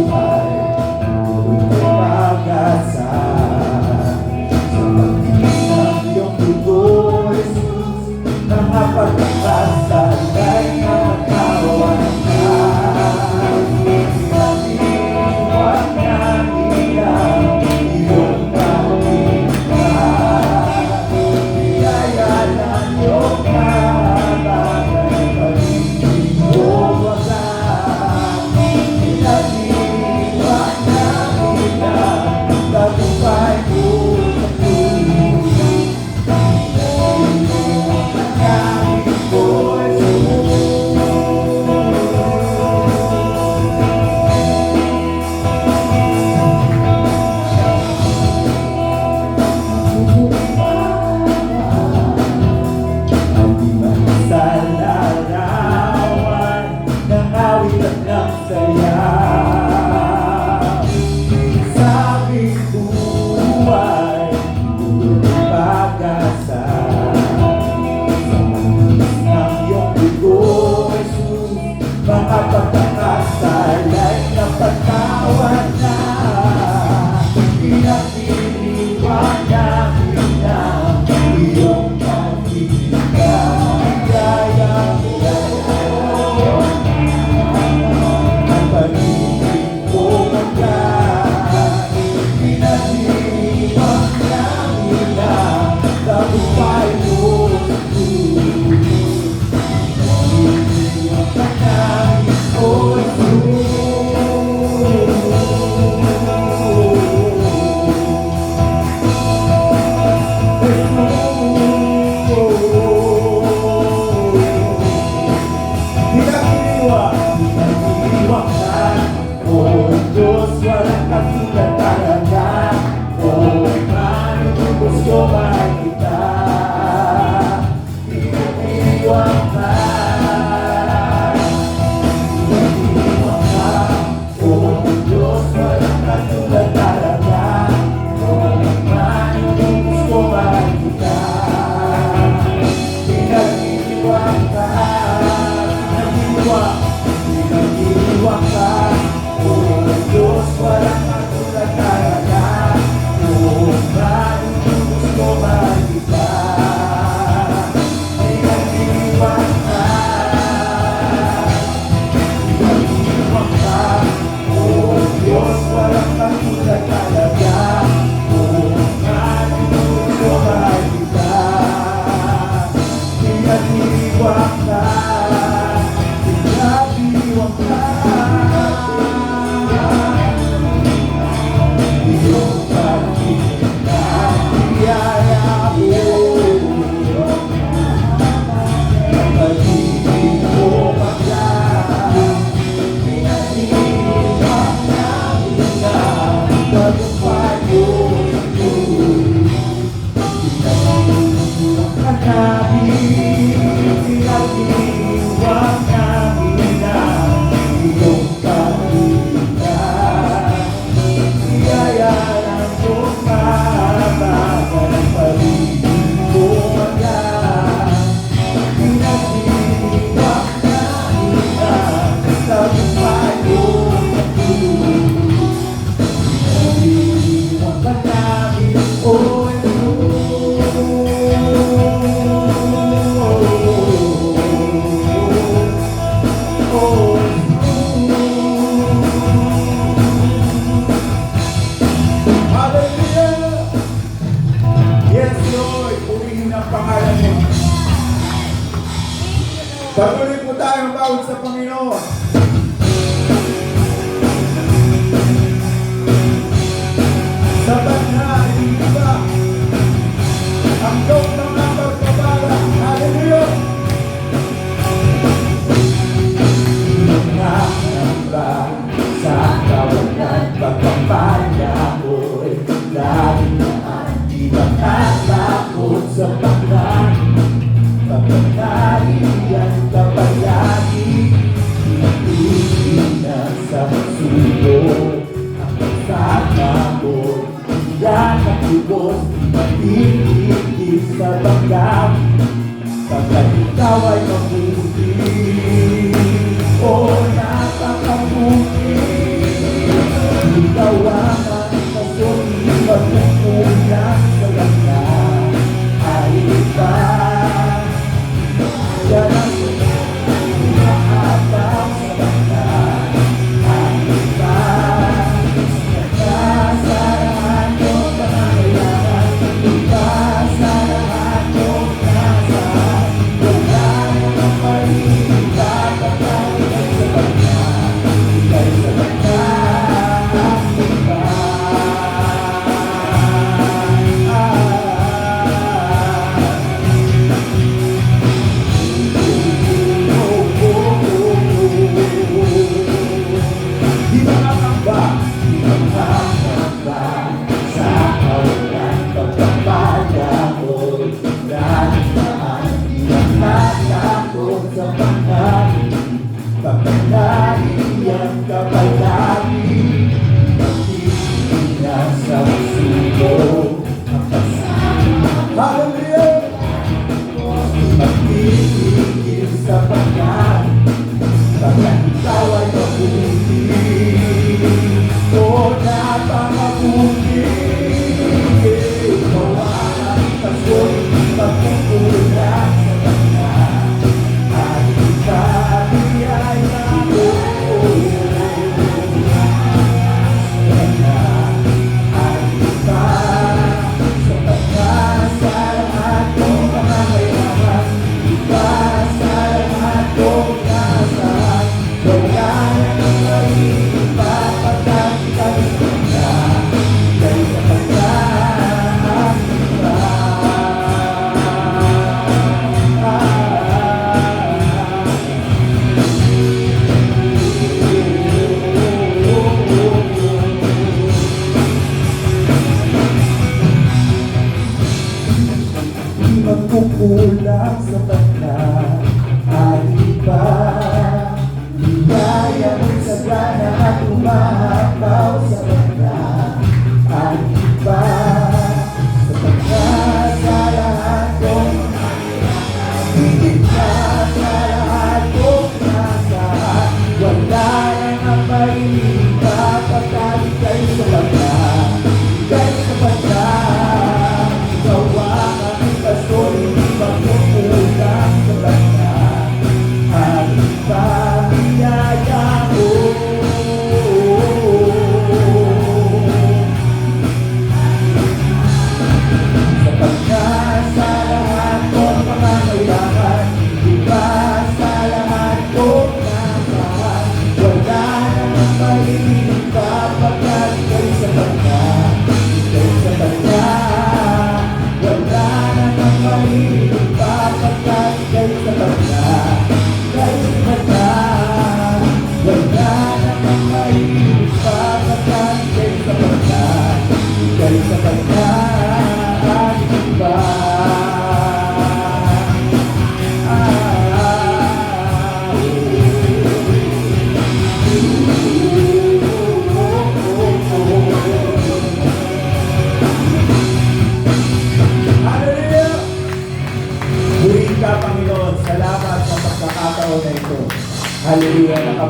buhay, puro'y pag-asa. Sa pag-ibig ng iyong dugo, Jesus, nakapagpakasalay na katawan ka. Pinag-iwan namin ang iyong pag-ibig. Biyaya ng iyong kabagay, pag-ibig mo wagas. Pinag-iwan namin ang tagumpay mo sa krus. Pagkakasalay na patawad na, pinag-iwan namin ang iyong pag-ibig. Biyaya mo ang pag-ibig mo wagas. Pinag-iwan namin ang tagumpay mo sa krus. Patuloy po tayong bawat sa Panginoon. Sabat na iba ang loob ng pagpapala. Hallelujah! Nangamba sa kawalan, pagpapala mo'y lagi naman. Di ba katakot sa pagkakas? Pagkakariyan ka palagi, hindi na sa pagsulong. Ang pagsama mo, yan ang tubos, matigil sa bagam. Pagkat ikaw ay mabuti, o napakabuti.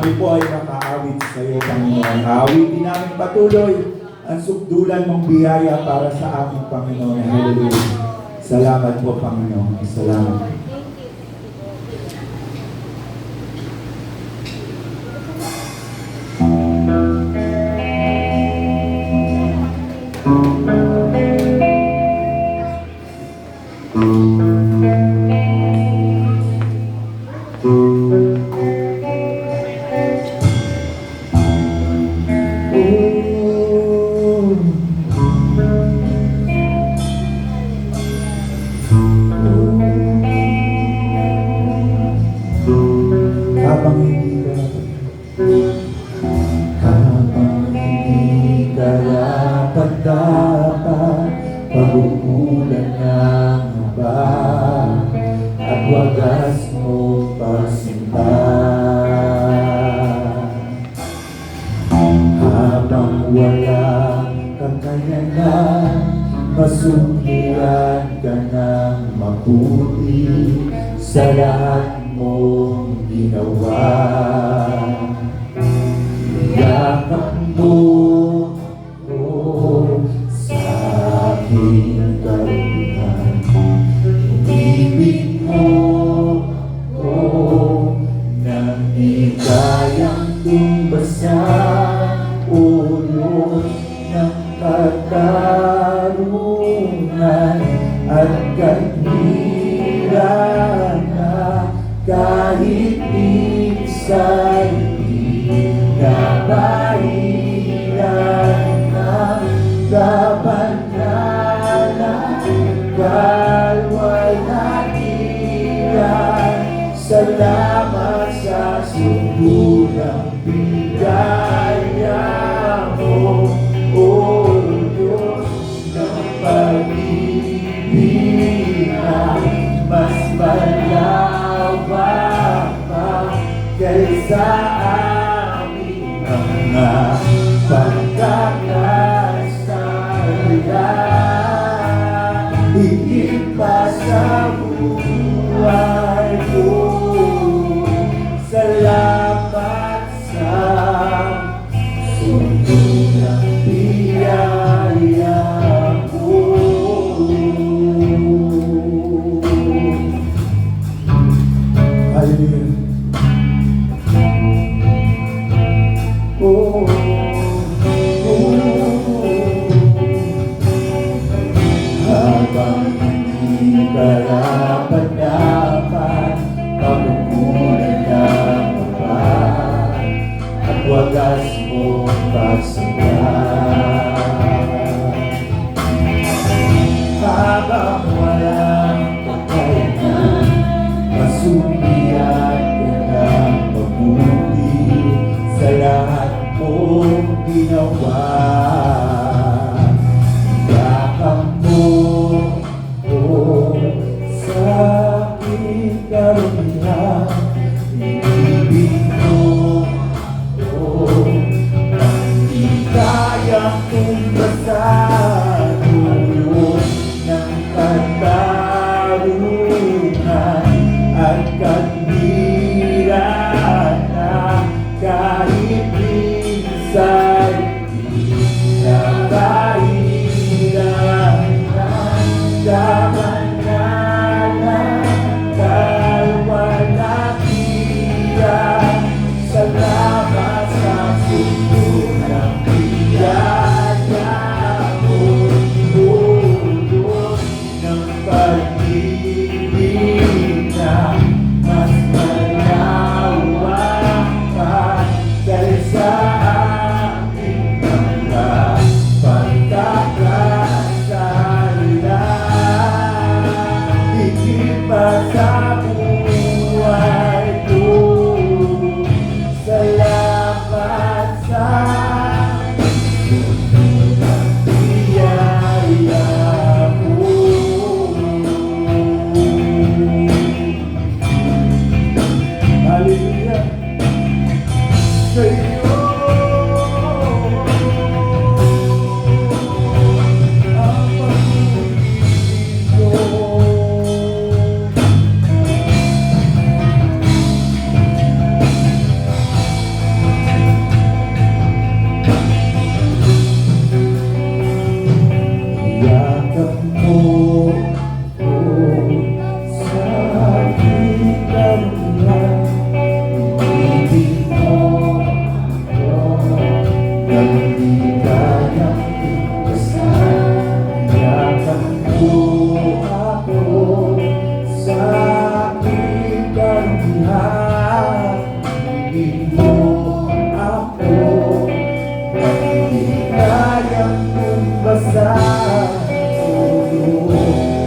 kami po ay makaawit sa iyo, Panginoon. Awitin namin patuloy ang sukdulan mong biyaya para sa aming Panginoon. Hallelujah. Salamat po, Panginoon. Salamat. Habang hindi karapat-dapat, pagkukulan ng iba at wagas mo pasinta. Habang walang kakayanan, masuklian ka ng mabuti sa lahat mong ginawa. Yakap mo sa aking karuhan, ibig mo nang di kayang tumbasan ulo ng katarungan at katwiran na kahit minsan kabahiran ng kabanalan, kalwalhatian. Salamat sa subulang bigaya mo, O Diyos ng pag-ibig na mas malawak pa kaysa mga pagkakasaya. Higit pa sa buhay ko, salamat sa sundo ng biyaya mo. Hallelujah. Habang hindi karapat-dapat, pagkukulan ng iba at wagas mong pagsinta. Habang walang kakayanan, masumpiyan ka ng mabuti sa lahat mong ginawa. Yakap mo sa aking karuhan, ibig mo nang di kayang tumbasan ulo ng katarungan at katwiran na kahit minsan kabahiran ng kabanalan, kalwalhatian. Salamat sa sundo ng biyaya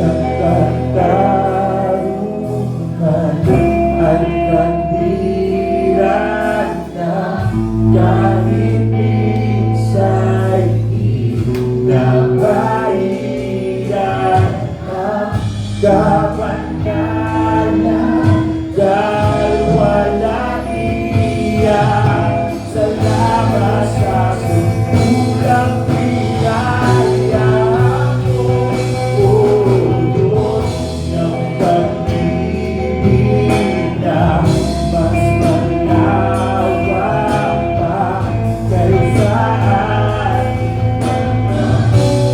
ng katarungan at kandiran na kahit minsa'y inabaian ang kapanalan dahil walang iyan. Salamat sa sulang pinaya mo, o Diyos ng pag-ibig na mas malawak pa kaysa ating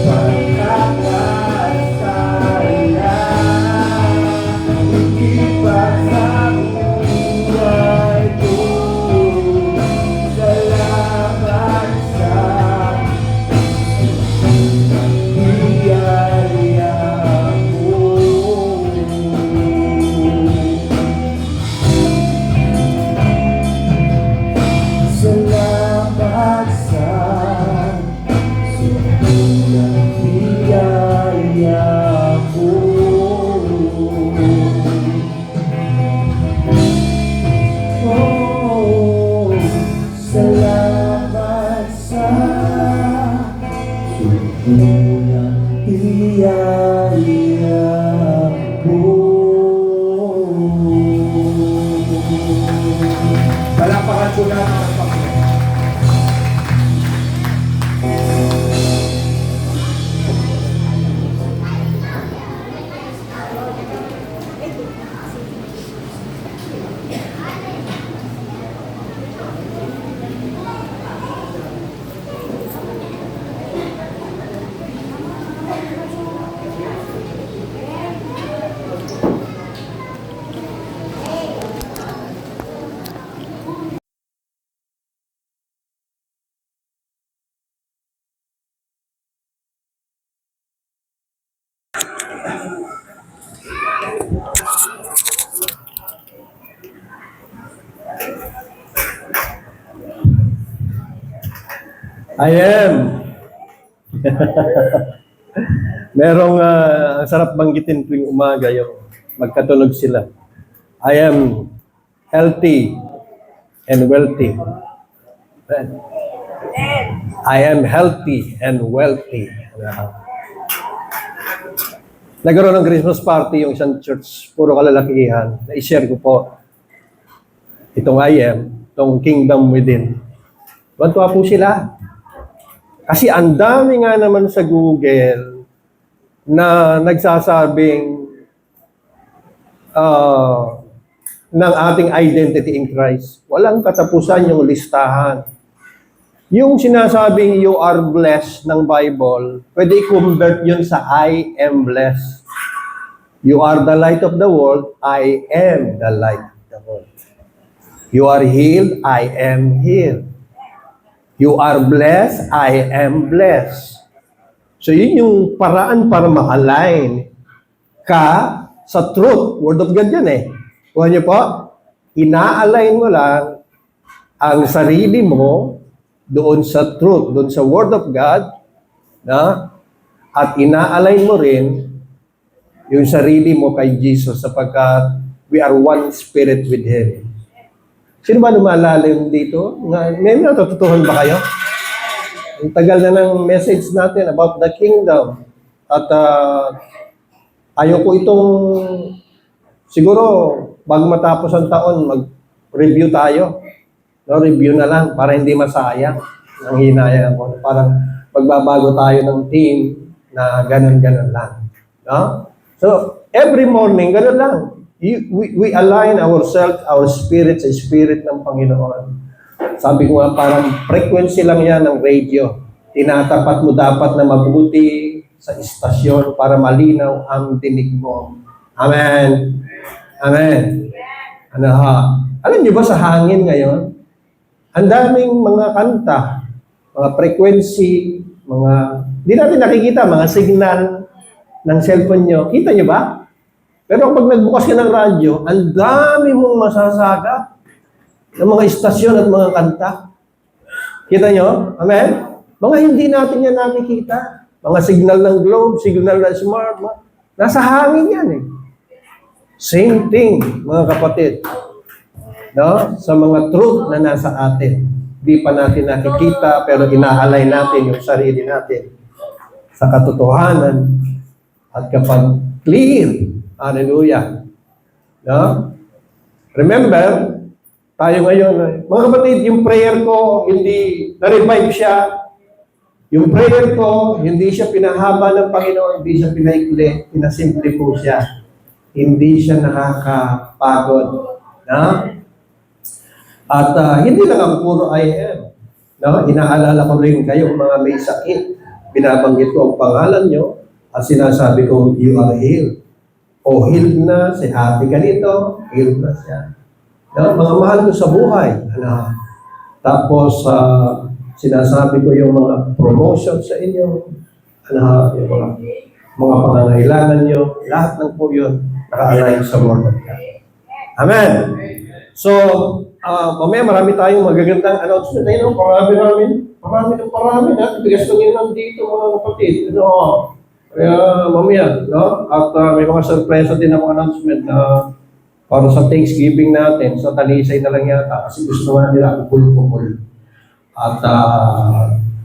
pagkakasala. Higit pa sa buhay ko, salamat sa biyaya mo. Salamat sa sobrang biyaya mo. Oh, salamat sa sobrang biyaya mo. Palapakan po natin ang Panginoon. I am. Merong ang sarap banggitin tuwing umaga yung magkatunog sila. I am healthy and wealthy. I am healthy and wealthy. Nagkaroon ng Christmas party yung isang church, puro kalalakihan. Na-share ko po itong I am, itong Kingdom Within. Tuwa po sila. Kasi ang dami nga naman sa Google na nagsasabing ng ating identity in Christ. Walang katapusan yung listahan. Yung sinasabing you are blessed ng Bible, pwede i-convert yun sa I am blessed. You are the light of the world, I am the light of the world. You are healed, I am healed. You are blessed, I am blessed. So yun yung paraan para ma-align ka sa truth. Word of God yan eh. Kuha niyo po, ina-align mo lang ang sarili mo doon sa truth, doon sa Word of God, na? At ina-align mo rin yung sarili mo kay Jesus sapagkat we are one spirit with Him. Sino ba lumalalim dito? May natututuhan ba kayo? Ang tagal na ng message natin about the kingdom. At ayoko itong, siguro, bago matapos ang taon, mag-review tayo. No, review na lang para hindi masayang ang hinayang ko. Parang magbabago tayo ng team na ganun-ganun lang. No? So, every morning, ganun lang. We align ourselves, our spirit sa spirit ng Panginoon. Sabi ko nga, parang frequency lang yan ng radio. Tinatapat mo dapat na mabuti sa istasyon para malinaw ang dinig mo. Amen. Amen. Ano ha? Alam niyo ba sa hangin ngayon, ang daming mga kanta, mga frequency, mga, di natin nakikita, mga signal ng cellphone nyo. Kita niyo ba? Pero kapag nagbukas ka ng radyo, ang dami mong masasagap ng mga istasyon at mga kanta. Kita nyo? Amen? Mga hindi natin yan nakikita. mga signal ng globe, signal ng smart, nasa hangin yan eh. Same thing, mga kapatid. No? Sa mga truth na nasa atin. Di pa natin nakikita, pero inaalay natin yung sarili natin sa katotohanan. At kapag clear, hallelujah. No? Remember, tayo ngayon, mga kapatid, yung prayer ko, hindi na-revive siya. Yung prayer ko, hindi siya pinahaba ng Panginoon, hindi siya pinaikli, pinasimple po siya. Hindi siya nakakapagod. No? At hindi lang ang puro I am. No? Inaalala ko rin kayong mga may sakit. Binabanggit ko ang pangalan nyo at sinasabi ko, you are healed. O healed na si ate ganito, healed na siya. No? Mga mahal ko sa buhay. Ano? Tapos, sinasabi ko yung mga promotion sa inyo. Ano? Yung mga pangangailangan nyo. Lahat ng po yun naka-align sa Word of God. Amen. So, mamaya marami tayong magagandang announcement. Ayun, marami na. Bigas lang yun nandito, mga kapatid. Ano, kaya mamaya, no? At may mga sorpresa din ng mga announcement na para sa Thanksgiving natin, sa Talisay na lang yata, kasi gusto naman nila kupul-kupul. At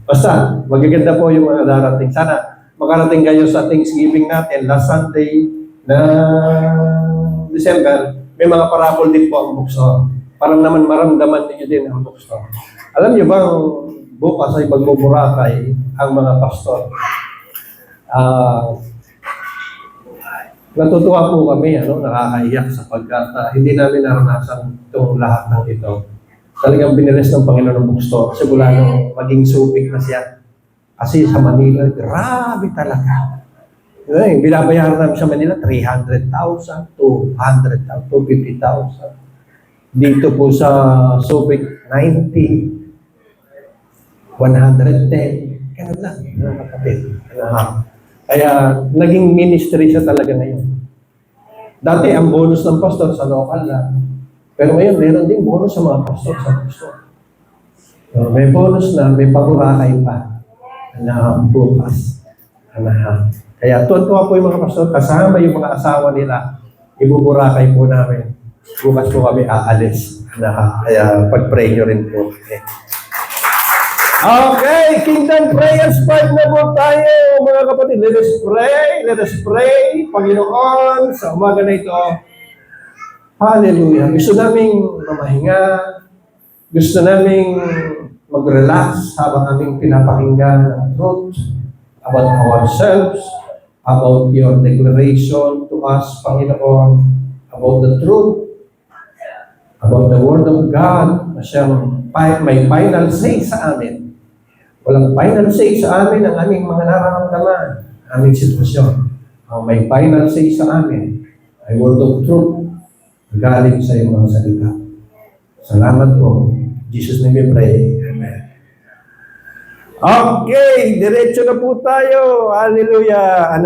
basta, magaganda po yung mga darating. Sana makarating kayo sa Thanksgiving natin, last Sunday na December, may mga parapol din po ang bookstore. Parang naman maramdaman niyo din ang bookstore. Alam niyo bang bukas ay magbuburakay ang mga pastor? Natutuwa po kami, nakakaiyak sapagkat hindi namin naranasan itong lahat ng ito. Talagang binilis ng Panginoon ng bookstore kasi mula nung maging supik na siya. Kasi sa Manila, grabe talaga. Binabayaran namin sa Manila, 300,000, 200,000, 250,000. Dito po sa Subic, 90, 110. Ganun lang, mga kapatid. Kaya naging ministry siya talaga ngayon. Dati ang bonus ng pastor sa local lang. Pero ngayon, meron din bonus sa mga pastor sa gusto. So, may bonus na, may pagurakay pa na bukas. Kaya tuwan-tuwa po yung mga pastor, kasama yung mga asawa nila, ibuburakay po namin. Bukas po kami aalis. Kaya pag-pray nyo rin po. Okay, Kingdom Prayers part na po tayo, mga kapatid. Let us pray. Panginoon, sa umaga na ito, hallelujah. Gusto naming mamahinga. Gusto naming mag-relax habang aming pinapakinggan ang truth about ourselves, about your declaration to us, Panginoon, about the truth, about the Word of God, na siyang may final say sa amin. Walang final say sa amin ang aming mga nararamdaman, aming sitwasyon. May final say sa amin ay word of truth galing sa iyong mga salita. Salamat po. Jesus name we pray. Amen. Okay, diretso na po tayo. Hallelujah.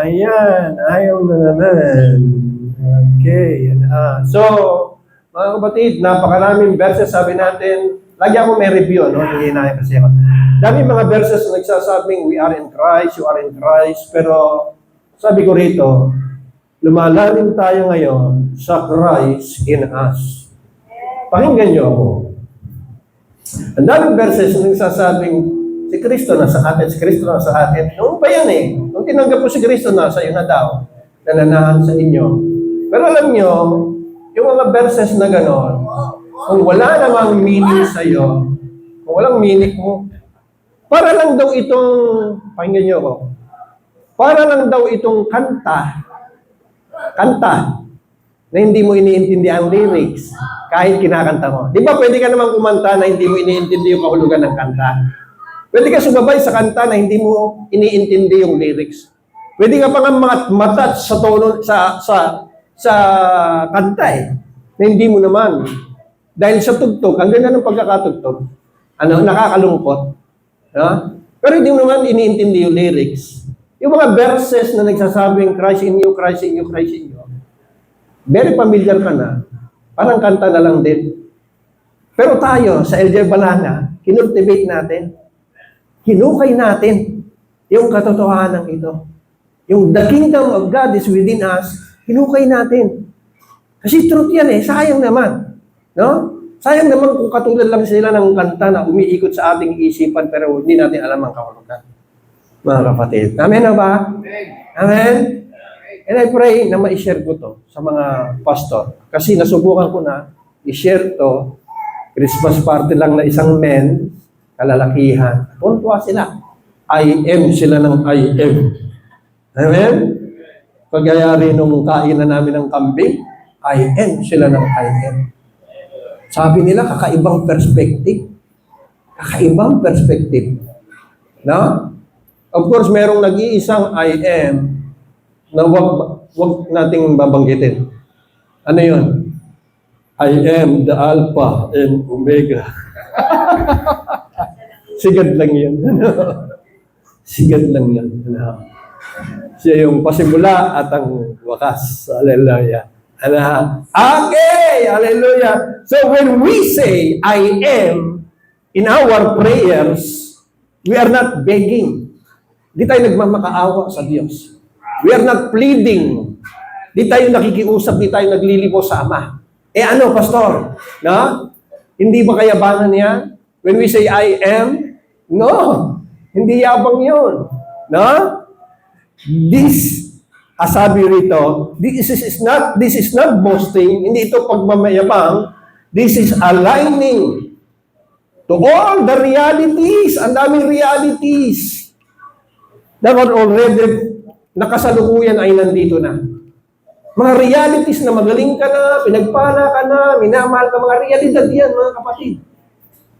Ayan, ayaw na naman. Okay, so, mga kapatid, napakaraming verses sabi natin. Lagi ako may review, hindi na kasi ako. Dami mga verses na nagsasabing, we are in Christ, you are in Christ. Pero, sabi ko rito, lumalalim tayo ngayon sa Christ in us. Pakinggan niyo ako. Ang daming verses na nagsasabing, si Kristo nasa atin, si Kristo nasa atin. Noon pa yan eh. Nung tinanggap po si Kristo, nasa iyo na daw. Nananahan sa inyo. Pero alam niyo, yung mga verses na gano'n, kung wala namang meaning sa'yo, kung walang meaning mo, para lang daw itong, pakinggan niyo ako, para lang daw itong kanta, na hindi mo iniintindi ang lyrics, kahit kinakanta mo. Di ba pwede ka naman kumanta na hindi mo iniintindi yung kahulugan ng kanta? Pwede ka sumabay sa kanta na hindi mo iniintindi yung lyrics. Pwede ka pa nga matouch sa tono, sa kanta na hindi mo naman. Dahil sa tugtog, ang ganda ng pagkakatugtog, nakakalungkot. Pero hindi mo naman iniintindi yung lyrics. Yung mga verses na nagsasabing Christ in you, Christ in you, Christ in you, very familiar ka na. Parang kanta na lang din. Pero tayo, sa LJ Balanga, kinultivate natin. Hinukay natin. yung katotohanan ito. Yung the kingdom of God is within us, hinukay natin. Kasi truth yan sayang naman. No? Sayang naman kung katulad lang sila ng kanta na umiikot sa ating isipan pero hindi natin alam ang kahulugan. Mga kapatid. Amen na ba? Amen? And I pray na ma-share ko to sa mga pastor. Kasi nasubukan ko na i-share to, Christmas party lang na isang men, kalalakihan. Tuntua sila. I am sila ng I am. Amen? Pagyayari nung kainan namin ng kambing, I am sila ng I am. Sabi nila, kakaibang perspective. Kakaibang perspective. No? Of course, merong nag-iisang I am na wag nating babanggitin. Ano yun? I am the Alpha and Omega. Sigad lang yan. Sigad lang yan. Siya yung pasimula at ang wakas. Hallelujah. Okay! Hallelujah. So when we say, I am, in our prayers, we are not begging. Di tayo nagmamakaawa sa Diyos. We are not pleading. Di tayo nakikiusap, di tayo naglilibo sa Ama. Ano, Pastor? No? Hindi ba kayabangan yan? When we say, I am? No. Hindi yabang yun. No? This, sabi rito, this is not boasting, hindi ito pagmamayabang, this is aligning to all the realities, ang daming realities that are already nakasalukuyan ay nandito na. Mga realities na magaling ka na, pinagpala ka na, minamahal ka, mga realidad yan, mga kapatid.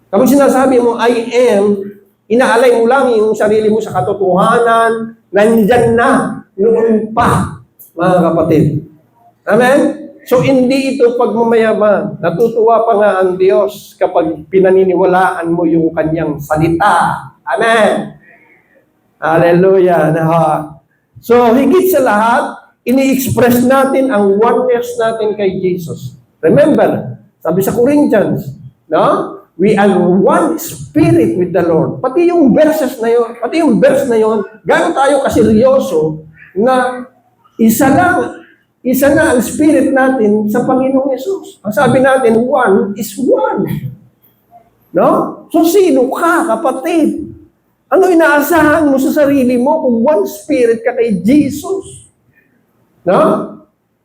Kapag sinasabi mo, I am, inaalay mo lang yung sarili mo sa katotohanan, nandyan na, noon pa, mga kapatid. Amen? So, hindi ito pagmamayabang. Natutuwa pa nga ang Diyos kapag pinaniniwalaan mo yung kanyang salita. Amen? Hallelujah. So, higit sa lahat, ini-express natin ang oneness natin kay Jesus. Remember, sabi sa Corinthians, no? We are one spirit with the Lord. Pati yung verse na yun, gano'n tayo kaseryoso na isa na ang spirit natin sa Panginoong Yesus. Ang sabi natin, one is one. No? So sino ka, kapatid? Ano inaasahan mo sa sarili mo kung one spirit ka kay Jesus? No?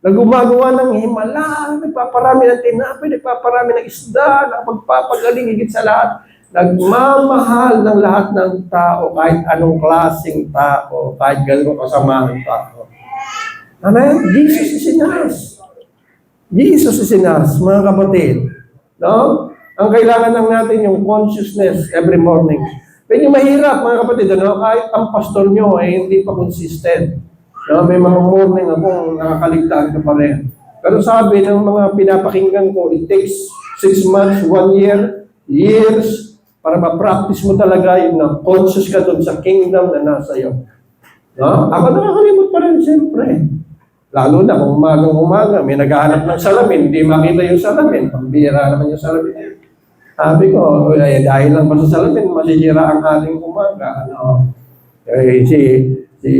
Nagumagawa ng himala, nagpaparami ng tinapay, nagpaparami ng isda, nagpapagaling higit sa lahat. Nagmamahal ng lahat ng tao, kahit anong klaseng tao, kahit gano'ng kasamang tao. Amen? Jesus is in us. Jesus is in us, mga kapatid. No? Ang kailangan lang natin yung consciousness every morning. Medyo mahirap, mga kapatid, kahit ang pastor nyo ay hindi pa consistent. No, may mga morning akong nakakaligtaan ka pa rin. Pero sabi ng mga pinapakinggan ko, it takes 6 months, 1 year, years, para ma-practice mo talaga yung na-conscious ka doon sa kingdom na nasa iyo. No? Ako nakakalimot pa rin, siyempre. Lalo na kung umagang-umaga, may naghahanap ng salamin, hindi makita yung salamin, pambira naman yung salamin. Sabi ko, dahil lang pa sa salamin, masisira ang ating umaga. Ano? Si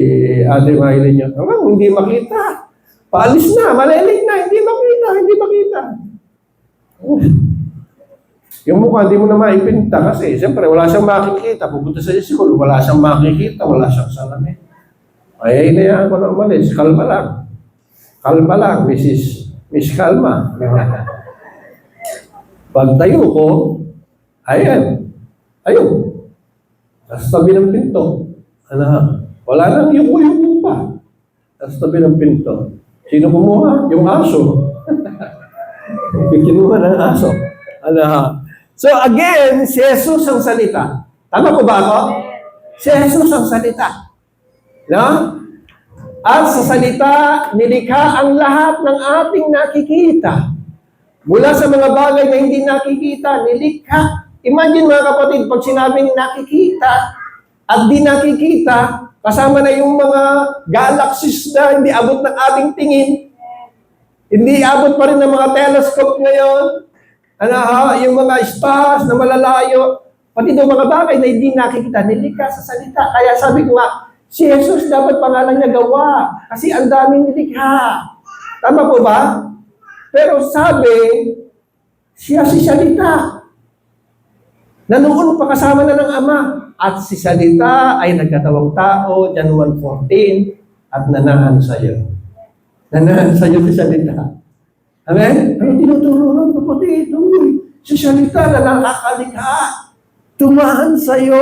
Ate Maylin niya, hindi makita. Paalis na, malilig na, hindi makita. Yung mukha, hindi mo na maipinta kasi siyempre wala siyang makikita. Pupunta sa school, wala siyang makikita, wala siyang salamin. Ay, inayaan ko na umalis. Kalma lang. Kalma lang, Miss Kalma. Pagtayo ko, ayun. Nasa tabi ng pinto. Wala nang yuko-yuko pa. Nasa tabi ng pinto. Sino kumuha? Yung aso. Kinuha ng aso. So again, si Jesus ang salita. Tama ko ba ako? Si Jesus ang salita. No? At sa salita, nilikha ang lahat ng ating nakikita. Mula sa mga bagay na hindi nakikita, nilikha. Imagine mga kapatid, pag sinabing nakikita at di nakikita, kasama na yung mga galaxies na hindi abot ng ating tingin. Hindi abot pa rin ng mga telescope ngayon. Yung mga stars na malalayo. Pati daw mga bagay na hindi nakikita, nilikha sa salita. Kaya sabi ko nga, si Jesus dapat pangalan niya gawa. Kasi ang daming nilikha. Tama po ba? Pero sabi, siya si salita. Na noon pa kasama na ng Ama. At si salita ay nagkatawang tao, John 1:14, at nanahan sa iyo. Nanahan sa iyo si salita. Amen? Ano tinuturo ng kapatid? Si salita na nakakalikha. Tumahan sa iyo.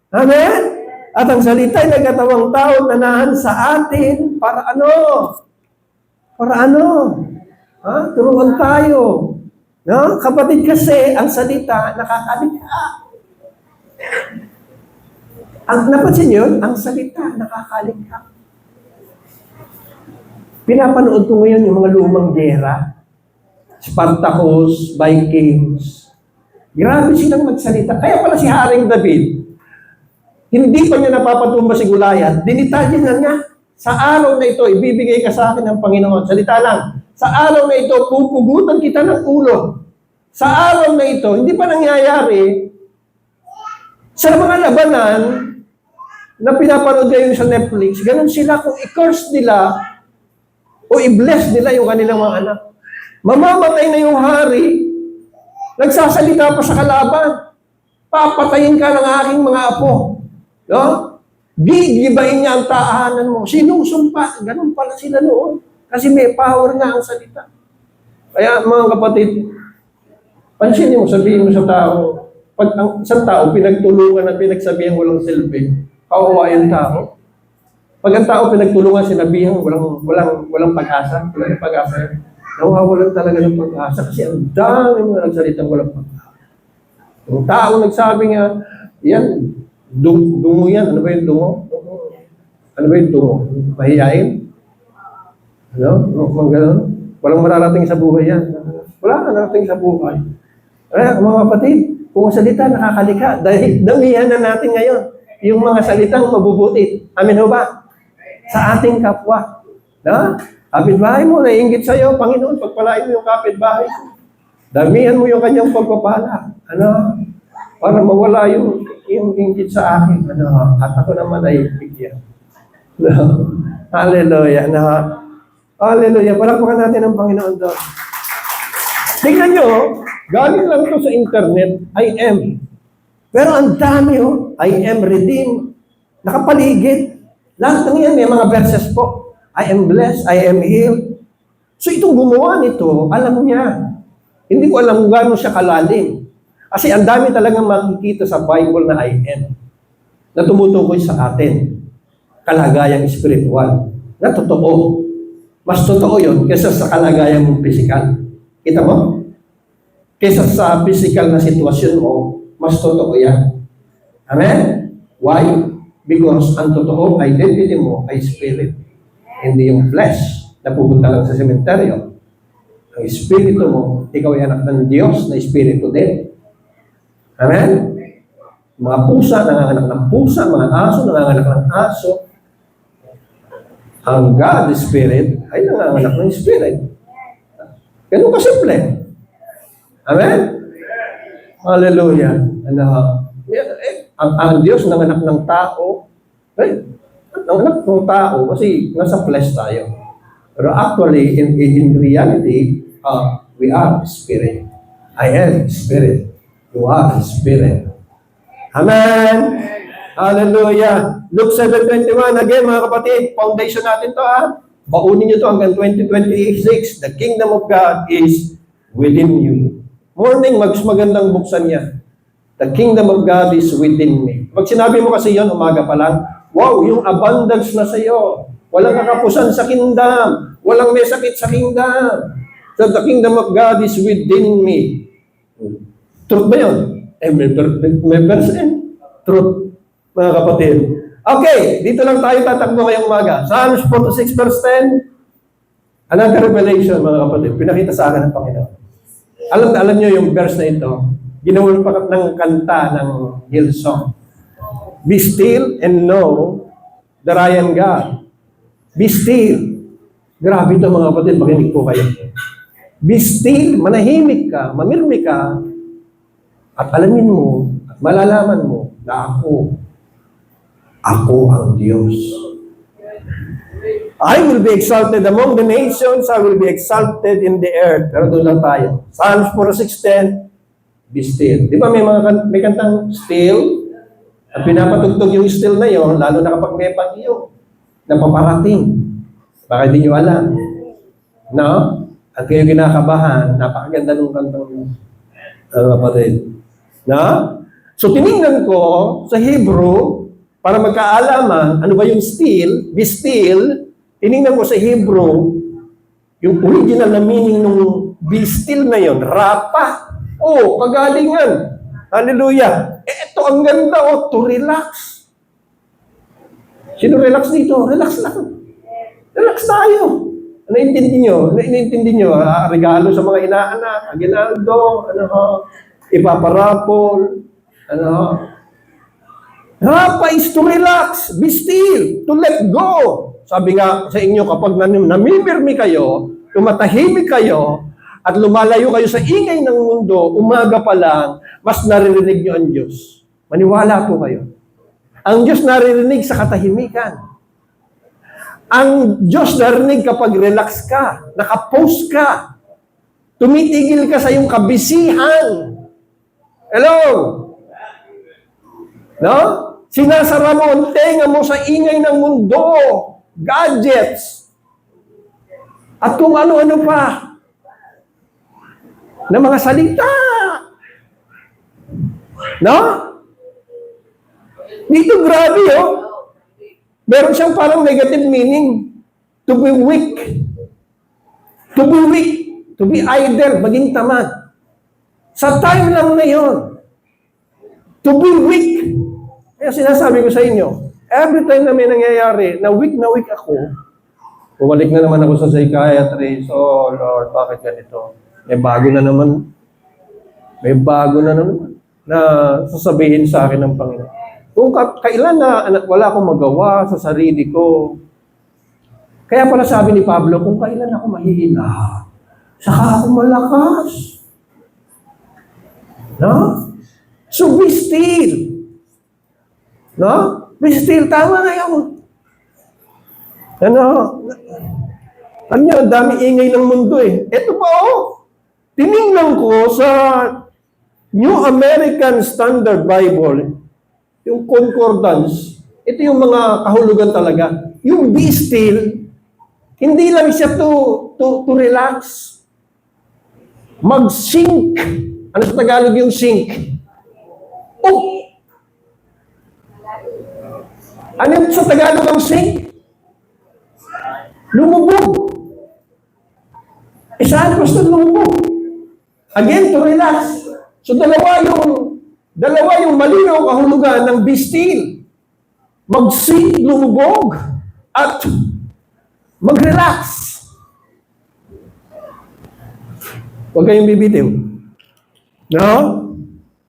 Amen? At ang salita ay nagkatawang tao, nanahan sa atin para ano? Para ano? Ha? Turuan tayo. No? Kapatid kasi, ang salita nakakalikha. Ang napansin yun, ang salita nakakalikha. Pinapanood ko ngayon yung mga lumang gera. Spartacus, Vikings. Grabe silang magsalita. Kaya pala si Haring David, hindi pa niya napapatumba si Goliath, dinitalye na niya. Sa araw na ito, ibibigay ka sa akin ng Panginoon. Salita lang. Sa araw na ito, pupugutan kita ng ulo. Sa araw na ito, hindi pa nangyayari, sa mga labanan na pinapanood ngayon sa Netflix, ganun sila kung i-curse nila o i-bless nila yung kanilang mga anak. Mamamatay na yung hari, nagsasalita pa sa kalaban, papatayin ka ng aking mga apo. No? Gigibayin niya ang tahanan mo. Sinusumpa. Ganun pala sila noon. Kasi may power nga ang salita. Kaya mga kapatid, pansinin mo, sabihin mo sa tao, pag ang isang tao pinagtulungan at pinagsabihan walang silbi, kawawa yung tao. Pag ang tao pinagtulungan, sinabihan walang pag-asa, walang pag-asa, nawawalan talaga ng pag-asa kasi ang dami mga nagsalitang walang pag-asa. Yung tao nagsabi nga, yan, dungo yan. Ano ba yung dungo? Ano ba yung dungo? Mahihain? Ano? Mga gano'n? Walang mararating sa buhay yan. Wala ka narating sa buhay. Kaya mga kapatid, kung ang salita nakakalika, dahil damihan na natin ngayon yung mga salitang mabubuti. Amin ho ba? Sa ating kapwa. No? Kapitbahay mo, naiinggit sa'yo, Panginoon, pagpalain mo yung kapitbahay ko. Damihan mo yung kanyang pagpapala. Ano? Para mawala yung inggit sa akin. Ano? At ako naman ay bigyan. No? Hallelujah. No? Hallelujah. Palakpakan natin ang Panginoon doon. Tingnan nyo, galing lang ito sa internet, I am. Pero ang dami I am redeemed. Nakapaligid. Lahat ng yan, may mga verses po. I am blessed, I am healed. So itong gumawa nito, alam niya. Hindi ko alam kung gano'n siya kalalim. Kasi ang dami talagang makikita sa Bible na I am. Na tumutukoy sa atin. Kalagayang spiritual. Na totoo. Mas totoo yun kaysa sa kalagayang mong physical. Kita mo? Kaysa sa physical na sitwasyon mo, mas totoo yan. Amen? Why? Because ang totoo identity mo ay spirit. Hindi yung flesh na pupunta lang sa sementeryo. Ang espiritu mo, ikaw ay anak ng Diyos na espiritu din. Amen? Mga pusa, nanganganak ng pusa, mga aso, nanganganak ng aso. Ang God Spirit ay nanganganak ng Spirit. Ganun kasimple. Amen? Hallelujah. Ang Diyos nanganak ng tao, nanganak ng tao kasi nasa flesh tayo. Pero actually, in reality, we are Spirit. I am Spirit. You are Spirit. Amen? Hallelujah. Luke 7:21, again mga kapatid, foundation natin to Baunin nyo to hanggang 2026. The kingdom of God is within you. Morning, mas magandang buksan niya. The kingdom of God is within me. Pag sinabi mo kasi yon umaga pa lang, wow, yung abundance na sa iyo. Walang kakapusan sa kingdom. Walang may sakit sa kingdom. So the kingdom of God is within me. Truth ba yun? May verse in. Truth, mga kapatid. Okay, dito lang tayo tatakbo ngayong umaga. Psalms 46 verse 10. Another revelation, mga kapatid. Pinakita sa akin ng Panginoon. Alam niyo yung verse na ito. Ginawa pa ng kanta ng Hillsong. Be still and know that I am God. Be still. Grabe ito mga kapatid, makinig po kayo. Be still, manahimik ka, mamirmi ka, At alamin mo, at malalaman mo na ako ang Diyos. I will be exalted among the nations, I will be exalted in the earth. Pero doon lang tayo. Psalms 4:6-10, be still. Di ba may kantang still? At pinapatugtog yung still na yon, lalo na kapag may bagyo na paparating. Baka hindi nyo alam. No? At kayo kinakabahan, napakaganda ng kantang yun. Kapatid. No? So tinignan ko sa Hebrew, para magkaalaman, ano ba yung still, be still, tinignan ko sa Hebrew, yung original na meaning ng be still na yon, rapa. Kagalingan. Hallelujah. Ito ang ganda, to relax. Sino relax dito? Relax lang. Relax tayo. Naintindi nyo? Regalo sa mga inaanak, aginaldo, ipaparapol, Rapa is to relax, be still, to let go. Sabi nga sa inyo, kapag namimirmi kayo, tumatahimik kayo, at lumalayo kayo sa ingay ng mundo, umaga pa lang, mas naririnig nyo ang Diyos. Maniwala po kayo. Ang Diyos naririnig sa katahimikan. Ang Diyos naririnig kapag relax ka, nakapose ka, tumitigil ka sa iyong kabisihan. Hello? No? Sinasara mo ang tenga mo sa ingay ng mundo, gadgets, at kung ano-ano pa, na mga salita. No? Dito grabe, meron siyang parang negative meaning. To be weak. To be weak. To be idle. Maging tamad. Sa time lang na yun. To be weak. Kaya sinasabi ko sa inyo, every time na may nangyayari na weak ako, bumalik na naman ako sa psychiatrist. Oh Lord, bakit ganito? May bago na naman na sasabihin sa akin ng Panginoon. Kung kailan na wala akong magawa sa sarili ko. Kaya pala sabi ni Pablo, kung kailan ako mahihina, saka ako malakas. No? So be still. No? Be still. Tama na yun. Ang dami ingay ng mundo eh. Ito pa tinignan ko sa New American Standard Bible, yung concordance, ito yung mga kahulugan talaga. Yung be still, hindi lang siya to relax. Mag-sink. Ano sa Tagalog yung sink? Ano sa Tagalog ang sink? Lumubog. Saan basta lumubog? Again, to relax. So dalawa yung malinaw kahulugan ng be still. Mag-sink, lumubog, at mag-relax. Huwag kayong bibitiw. No?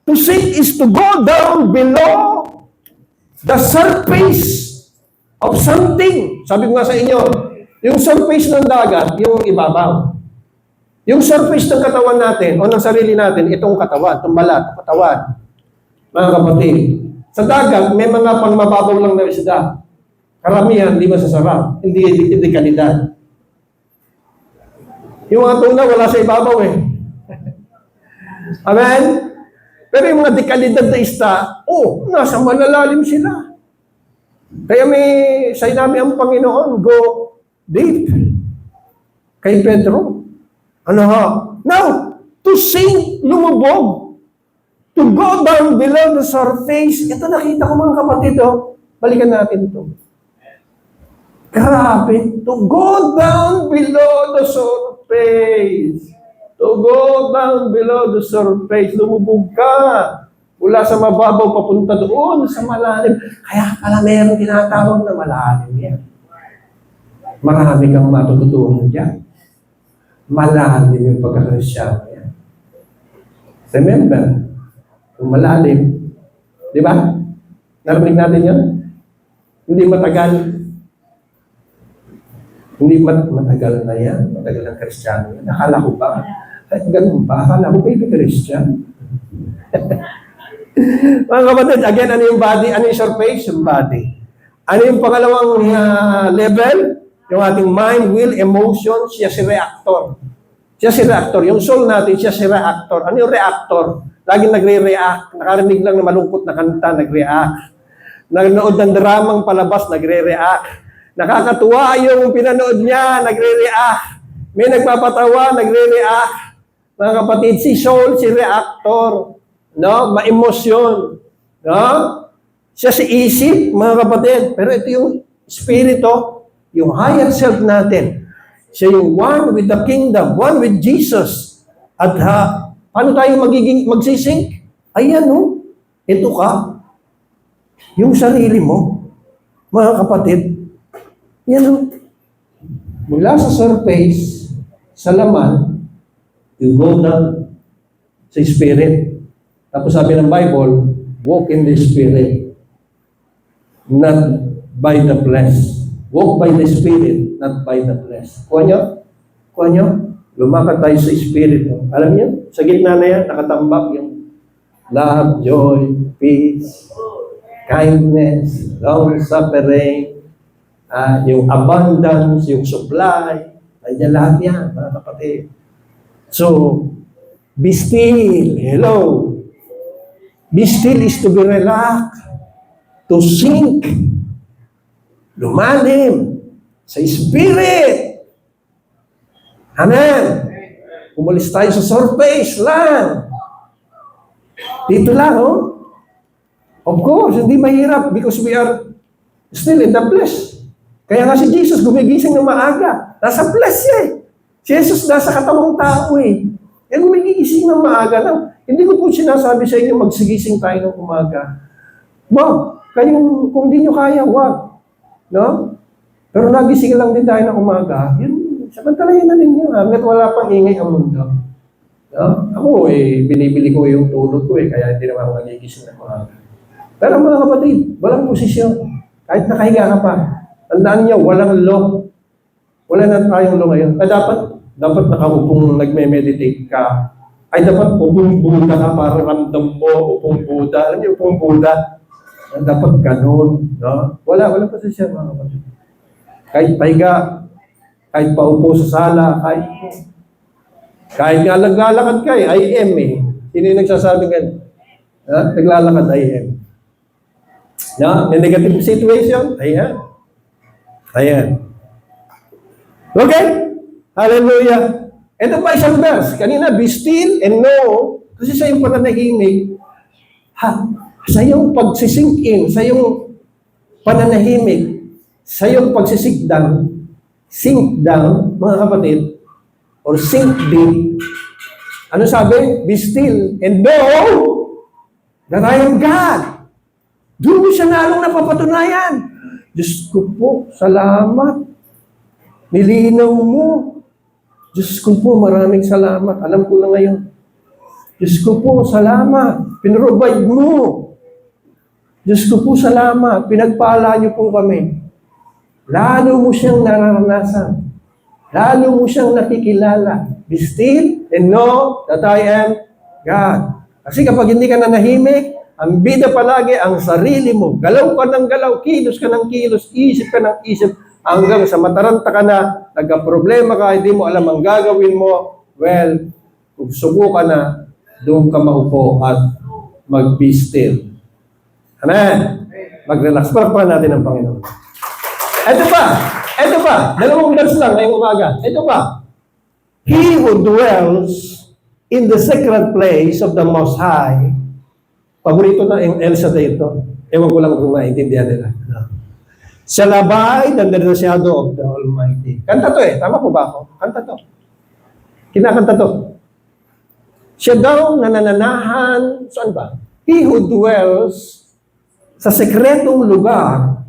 To sink is to go down below the surface of something. Sabi ko nga sa inyo, yung surface ng dagat, yung ibabaw. Yung surface ng katawan natin, o ng sarili natin, itong katawan, itong balat, katawan. Mga kapatid, sa dagat, may mga pangmababaw lang na isda. Karamihan, hindi masasarap. Hindi kalidad. Yung mga tuna, wala sa ibabaw eh. Amen? Pero yung mga dekalidad na isda, nasa malalalim sila. Kaya may sinabi ang Panginoon, go deep. Kay Pedro. Now, to sink, lumubog. To go down below the surface. Ito nakita ko mga kapatid, balikan natin ito. Grabe. To go down below the surface. To go down below the surface. Lumubog ka. Mula sa mababaw papunta doon sa malalim. Kaya pala meron tinatawag na malalim yan. Marami kang matututunan dyan. Malalim yung pagkakristyano yan. Remember, kung malalim, di ba? Narinig natin yan? Hindi matagal. Hindi matagal na yan. Matagal ng kristyano yan. Akala ko ba? Ay, ganun ba? Akala ko baby Christian. Mga kapatid, again, ano yung body? Ano yung surface? Yung body. Ano yung pangalawang level? Yung ating mind, will, emotion, siya si reactor. Siya si reactor. Yung soul natin, siya si reactor. Ano yung reactor? Laging nagre-react. Nakarinig lang ng malungkot na kanta, nagre-react. Nanonood ng dramang palabas, nagre-react. Nakakatuwa yung pinanood niya, nagre-react. May nagpapatawa, nagre-react. Mga kapatid, si soul, si reactor. No? Ma-emosyon. No? Siya si isip, mga kapatid. Pero ito yung spirito, yung higher self natin. Siya yung one with the kingdom, one with Jesus. At paano tayo magsisink? Ayan, no? Ito ka. Yung sarili mo, mga kapatid, yan, no? Mula sa surface, sa laman, you go down sa spirit. Tapos sabi ng Bible, walk in the spirit, not by the flesh. Walk by the spirit, not by the flesh. Kuha nyo? Kuha nyo? Lumakad tayo sa spirit. Alam niyo, sa gitna na yan, nakatambak yung love, joy, peace, kindness, long-suffering, yung abundance, yung supply. Ayan lahat yan, mga kapatid. So, be still. Hello. Be still is to be relaxed, to sink, lumalim sa spirit. Amen. Umalis tayo sa surface lang. Dito lang, oh. Of course, hindi mahirap because we are still in the flesh. Kaya nga si Jesus gumigising ng maaga. Nasa flesh eh. Si Jesus nasa katawang tao eh. Yan gumigising ng maaga lang. Hindi ko po sinasabi sa inyo magsigising tayo ng umaga. Wow, kung di nyo kaya, wag. No? Pero nagising lang din tayo ng umaga, yun, samantalahin na ninyo, hanggat wala pang ingay ang mundo. No? Ako binibili ko yung tulog ko kaya hindi naman ako nagigising ng umaga. Pero mga kapatid, walang posisyon. Kahit nakahiga ka pa, tandaan niyo, walang law. Wala na tayong law ngayon. Dapat nakaupong nagme-meditate ka. Ay dapat upong Buddha ka para ramdam mo, upong Buddha. Alam niyo, upong Buddha? Dapat ganun. No? Wala posisyon mga kapatid. Kahit pahiga, kahit paupo sa sala, kahit nga naglalakad ka I am eh. Sino yung nagsasabi ganun? Naglalakad I am. No? May negative situation? Ayan. Okay? Hallelujah. Ito pa isang verse. Kanina, be still and know. Kasi sa iyong pananahimik, sa iyong pagsisink in, sa iyong pananahimik, sa iyong pagsisink down, sink down, mga kapatid, or sink deep. Ano sabi? Be still and know that I am God. Doon mo siya lalong napapatunayan. Diyos ko po, salamat. Nilinaw mo. Diyos ko po, maraming salamat. Alam ko na ngayon. Diyos ko po, salamat. Pinrovide mo. Diyos ko po, salamat. Pinagpala niyo po kami. Lalo mo siyang nararanasan. Lalo mo siyang nakikilala. Be still and know that I am God. Kasi kapag hindi ka nanahimik, ang bida palagi ang sarili mo. Galaw ka ng galaw, kilos ka ng kilos, isip ka ng isip, hanggang sa mataranta ka na, nagka-problema ka, hindi mo alam ang gagawin mo. Well, kung subukan na, doon ka maupo at mag-be still. Amen? Mag-relax. Parapan natin ang Panginoon. Ito pa. Dalawang verse lang ngayong umaga. Ito pa. He who dwells in the secret place of the Most High. Paborito na yung Elsa dito. Ewan ko lang kung maintindihan nila. Shall abide under the shadow of the Almighty. Kanta to Tama po ba ako? Kanta to. Kinakanta to. Siya daw nananahan, saan ba? He who dwells sa sekretong lugar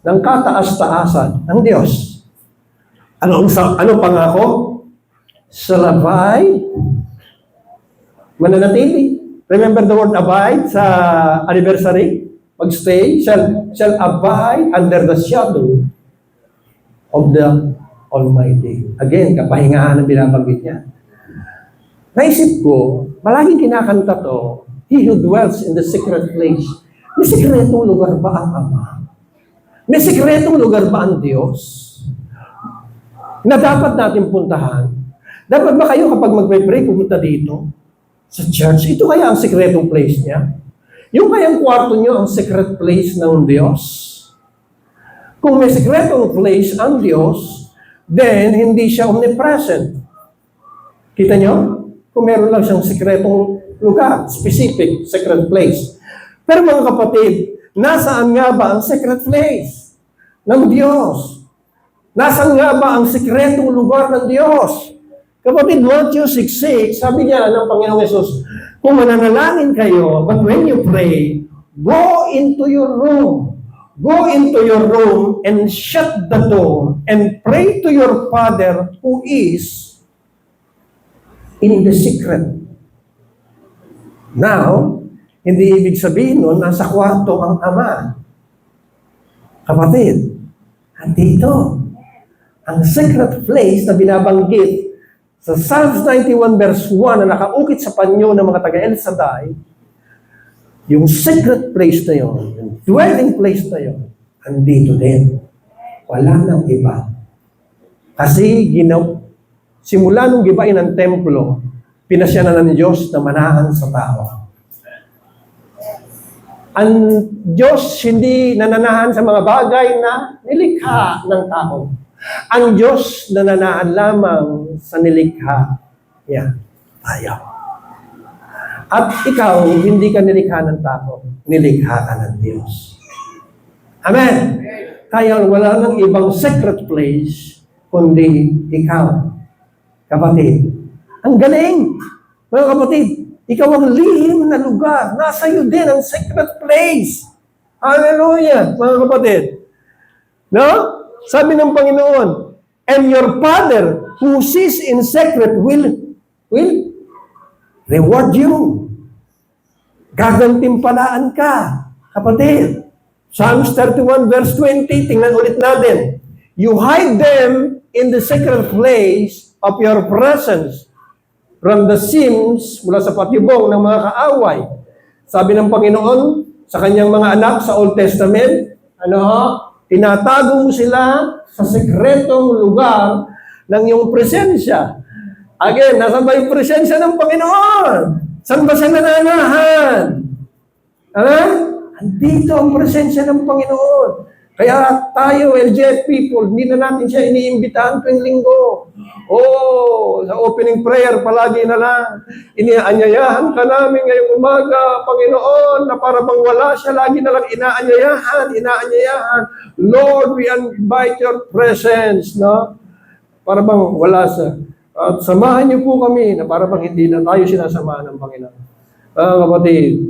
ng kataas-taasan ng Diyos. Ano pangako? Salabay, mananatili. Remember the word abide sa anniversary? Magstay, shall abide under the shadow of the Almighty. Again, kapahingahan ang binabanggit niya. naisip ko, palaging kinakanta to, He who dwells in the secret place. May sikretong lugar ba ang Ama? May sikretong lugar ba ang Diyos? Na dapat natin puntahan. Dapat ba kayo kapag magpe-pray, pumunta dito? Sa church? Ito kaya ang sikretong place niya? Yung kayang kwarto niyo ang secret place ng Diyos? Kung may sikretong place ang Diyos, then hindi siya omnipresent. Kita niyo? Kung meron lang siyang sikretong lugar, specific, secret place. Pero mga kapatid, nasaan nga ba ang secret place ng Diyos? Nasaan nga ba ang sikretong lugar ng Diyos? Kapatid, Matthew 6:6, sabi niya ng Panginoong Yesus, kung mananalangin kayo, but when you pray, go into your room. Go into your room and shut the door and pray to your Father who is in the secret. Now, hindi ibig sabihin nun, nasa kwarto ang Ama. Kapatid, andito. Ang secret place na binabanggit sa Psalms 91 verse 1 na nakaukit sa panyo ng mga taga-El Shaddai, yung secret place na yun, yung dwelling place na yun, andito din. Wala nang iba. Kasi simula nung gibain ng templo, pinasya na ng Diyos na manahan sa tao. Ang Diyos hindi nananahan sa mga bagay na nilikha ng tao. Ang Diyos nananahan lamang sa nilikha niya, tayo. At ikaw, hindi ka nilikha ng tao, nilikha ka ng Diyos. Amen? Kaya wala nang ibang secret place, kundi ikaw. Kapatid, ang galing! Mga kapatid, ikaw ang lihim na lugar. Nasa iyo din ang secret place. Hallelujah, mga kapatid. No? Sabi ng Panginoon, and your Father who sees in secret will reward you. Gagantimpalaan ka, kapatid. Psalms 31 verse 20, tingnan ulit natin. You hide them in the secret place of your presence from the sins mula sa patibong ng mga kaaway. Sabi ng Panginoon sa kanyang mga anak sa Old Testament, tinatago mo sila sa sekretong lugar ng iyong presensya. Again, nasa ba yung presensya ng Panginoon? Saan ba siya nananahan? Andito ang presensya ng Panginoon. Kaya tayo, LGF people, hindi na natin siya iniimbitahan tuwing linggo. Sa opening prayer, palagi na lang. Inianyayahan ka namin ngayong umaga, Panginoon, na para bang wala siya, lagi na lang inaanyayahan. Lord, we invite your presence, no? Para bang wala siya. At samahan niyo po kami, na para bang hindi na tayo sinasamahan ng Panginoon. Kapatid,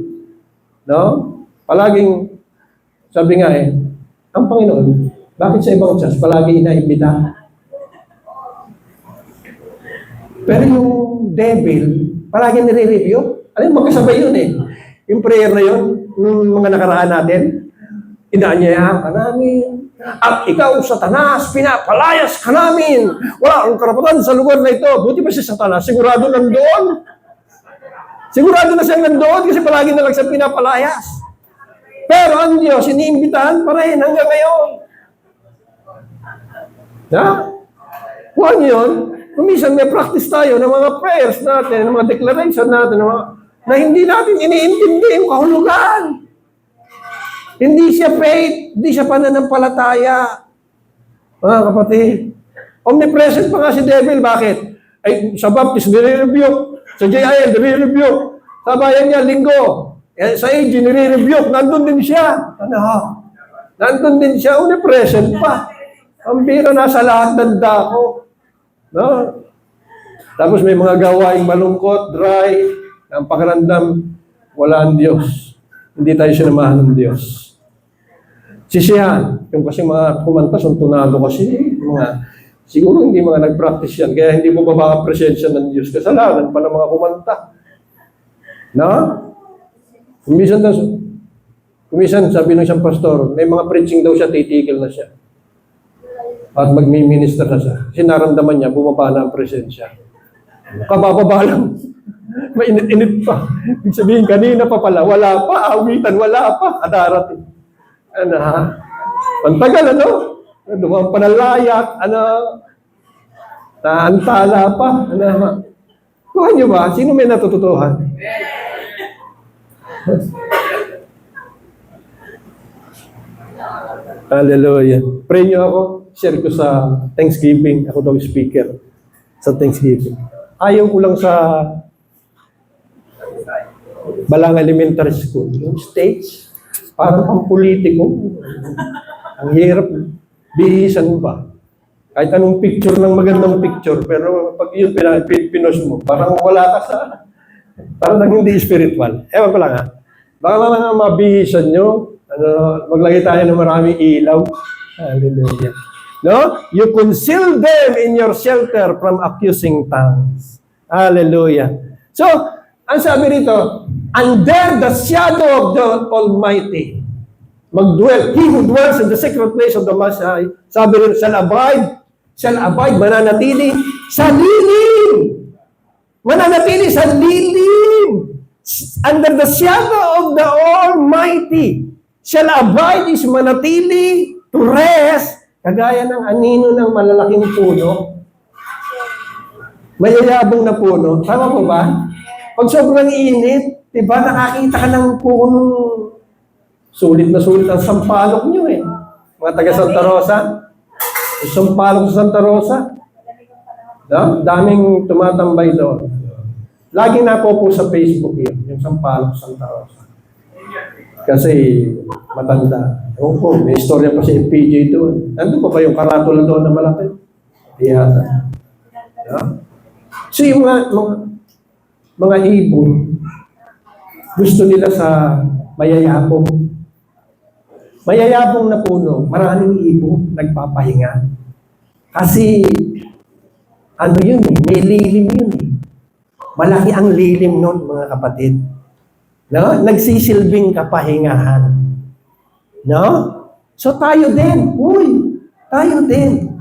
no? Palaging, sabi nga ang Panginoon, bakit sa ibang church palagi inaimbita? Pero yung devil, palagi nire-review. Alam mo, magkasabay yun Yung prayer na yun, yung mga nakaraan natin, inaanyayahan ka namin. At ikaw, Satanas, pinapalayas ka namin. Wala akong karapatan sa lugar na ito. Buti pa si Satanas, sigurado nandoon. Sigurado na siya nandoon kasi palagi na lang siya pinapalayas. Pero ang Diyos, iniimbitahan pa rin hanggang ngayon. Huwag yun. Kumisan may practice tayo ng mga prayers natin, ng mga declaration natin, na hindi natin iniintindi yung kahulugan. Hindi siya faith, hindi siya pananampalataya. Mga kapatid, omnipresent pa nga si devil. Bakit? Sa Baptist, nire-rebuke. Sa JIL, nire-rebuke. Sa bayan niya, linggo. Sa AG, nire-rebuke. Nandun din siya. Nandun din siya, omnipresent pa. Ang biro nasa lahat ng dako. No? Tapos may mga gawaing malungkot, dry, ang pakiramdam, wala ang Diyos. Hindi tayo sinamahan ng Diyos. Sisihan, yung kasi mga kumanta, suntunado kasi, siguro hindi mga nag-practice yan, kaya hindi mo presensya ng Diyos. Kasalanan pa ng mga kumanta. No? Kumisan, sabi ng isang pastor, may mga preaching daw siya, titigil na siya. At magmi-minister na siya. Kasi naramdaman niya, bumaba na ang presensya. Kabababa lang. Mainit-init pa. Ibig sabihin, kanina pa pala, wala pa, awitan, wala pa, darating. Ano ha? Ang tagal, ano? Dumang panalayak, ano? Naantala pa, ano ha? Kuha niyo ba? Sino may natututuhan? Hallelujah. Pray niyo ako. Share ko sa Thanksgiving. Ako daw speaker sa Thanksgiving. Ayaw ko lang sa Balang Elementary School. Yung stage, parang pampolitiko. Ang hirap. Bihisan pa. Kahit anong picture ng magandang picture, pero pag yun pinos mo, parang wala ka sa, parang hindi spiritual. Ewan ko lang ha. Baka lang mabihisan nyo. Maglagay tayo ng maraming ilaw. Hallelujah. No? You conceal them in your shelter from accusing tongues. Hallelujah. So, ang sabi rito, under the shadow of the Almighty, magdwell. He who dwells in the secret place of the Most High, sabi rin, shall abide, mananatili sa lilim. Mananatili sa lilim. Under the shadow of the Almighty. Shall abide is manatili to rest, kagaya ng anino ng malalaking puno. Mayayabong na puno. Tama po ba? Pag sobrang init, diba, nakakita ka ng puno. Sulit na sulit ang sampalok nyo eh. Mga taga Santa Rosa. Sampalok sa Santa Rosa. No? Daming tumatambay doon. Lagi na po sa Facebook yun, yung sampalok sa Santa Rosa. Kasi matanda. Opo, may istorya pa si PJ doon. Nandun pa ba yung karatula doon na malaki? Iyata. Yeah. So yung mga ibon, gusto nila sa mayayabong. Mayayabong na puno, maraming ibon nagpapahinga. Kasi, ano yun eh, may lilim yun eh. Malaki ang lilim nun, mga kapatid. No? Nagsisilbing kapahingahan. No? So tayo din. Uy, tayo din.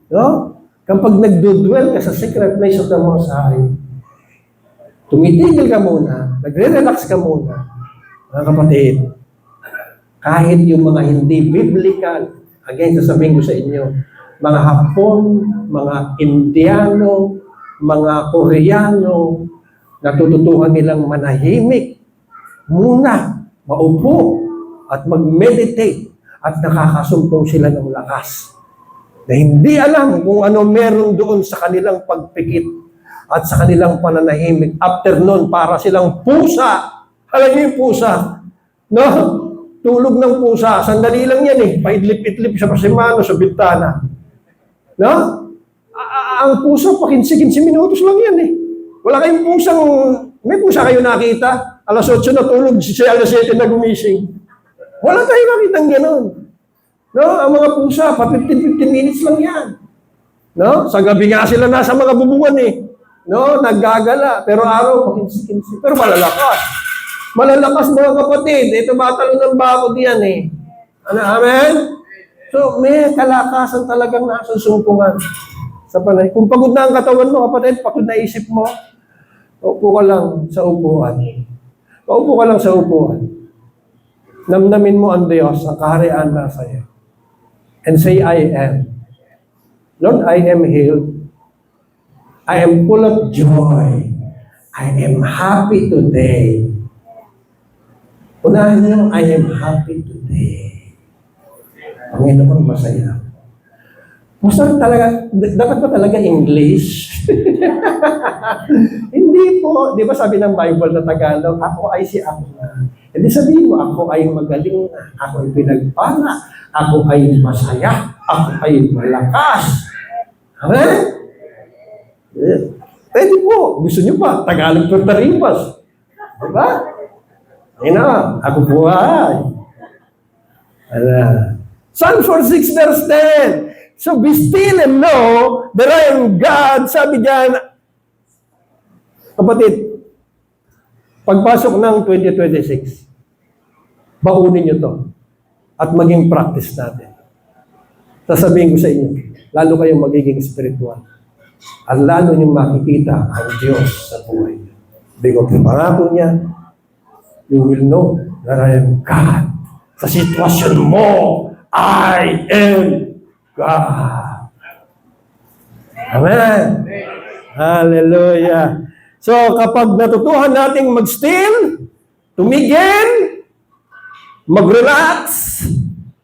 No? Kapag nagdudwell ka sa secret place of the Most High, tumitigil ka muna, nagre-relax ka muna, mga kapatid, kahit yung mga hindi biblical, again, sasabihin ko sa inyo, mga Hapon, mga Indiano, mga Koreano, natututuhan nilang manahimik, muna, maupo, at mag-meditate, at nakakasumpong sila ng lakas. Na hindi alam kung ano meron doon sa kanilang pagpikit at sa kanilang pananahimik. After nun, para silang pusa. Alam niyo yung pusa? No? Tulog ng pusa. Sandali lang yan eh. Paidlip-idlip sa pasimano, sa bintana. No? Ang pusa, pa 15 minutos lang yan eh. Wala kayong pusang, may pusa kayo nakita? Alas 8 na tulog, alas 7 na gumising. Wala tayong nakitang gano'n. No? Ang mga pusa, pa 15 minutes lang yan. No? Sa gabi nga sila nasa mga bubungan eh. No? Naggagala. Pero araw, pa 15. Pero malalakas. Malalakas mga kapatid. Ito matalo ng bakod yan eh. Ano, amen? So, may kalakasan talagang nasa sumpungan sa panay. Kung pagod na ang katawan mo, kapatid, pagod na isip mo, upo ka lang sa upuan. Paupo ka lang sa upuan. Namnamin mo ang Diyos, ang kaharian na sa iyo. And say, I am. Lord, I am healed. I am full of joy. I am happy today. Unahin niyo, I am happy today. Panginoon, masaya. Gusto talaga, dapat ba talaga English? Hindi po. Di ba sabi ng Bible na Tagalog, ako ay si ako na. Hindi sabihin mo, ako ay magaling na, ako ay pinagpala, ako ay masaya, ako ay malakas. Amen? Pwede po. Gusto niyo pa, Tagalog for Taripas. Di ba? Ina, ako po ay. Psalm 46 verse 10. So be still and know that I am God. Sabi diyan, kapatid, pagpasok ng 2026, baunin nyo to at maging practice natin. Sasabihin ko sa inyo, lalo kayong magiging spiritual. at lalo niyong makikita ang Diyos sa buhay niyo. Because pangako niya, you will know that I am God. Sa sitwasyon mo, I am God. Amen. Hallelujah. So, kapag natutuhan nating mag-still, tumigil, mag-relax,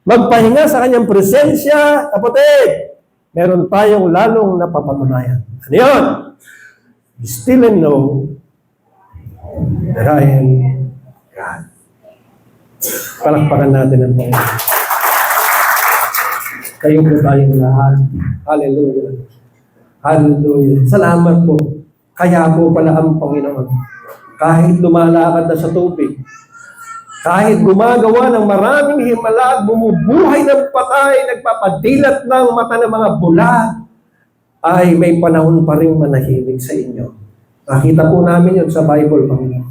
magpahinga sa kanyang presensya, kapatid, meron tayong lalong napapatunayan. Ano yun? Be still and know that I am God. Palakpakan natin ang Panginoon. Kayo po tayong lahat. Hallelujah. Hallelujah. Salamat po. Kaya po pala ang Panginoon. Kahit lumalakad na sa tubig, kahit gumagawa ng maraming himala, bumubuhay ng patay, nagpapadilat ng mata ng mga bulag, ay may panahon pa rin manahimik sa inyo. Nakita po namin yun sa Bible, Panginoon.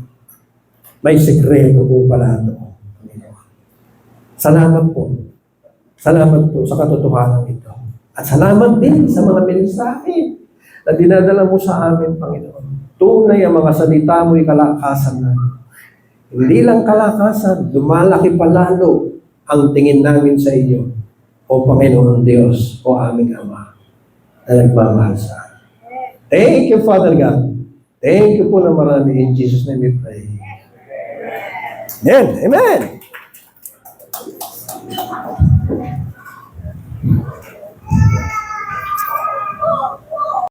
May sekreto po pala ito, Panginoon. Salamat po. Salamat po sa katotohanan ito. At salamat din sa mga mensahe na dinadala mo sa amin, Panginoon. Tunay ang mga salita mo'y kalakasan namin. Hindi lang kalakasan, lumalaki pa lalo ang tingin namin sa iyo, O Panginoon Diyos, O aming Ama, na nagmamahal sa amin. Thank you, Father God. Thank you po na marami. In Jesus' name we pray. Amen. Amen.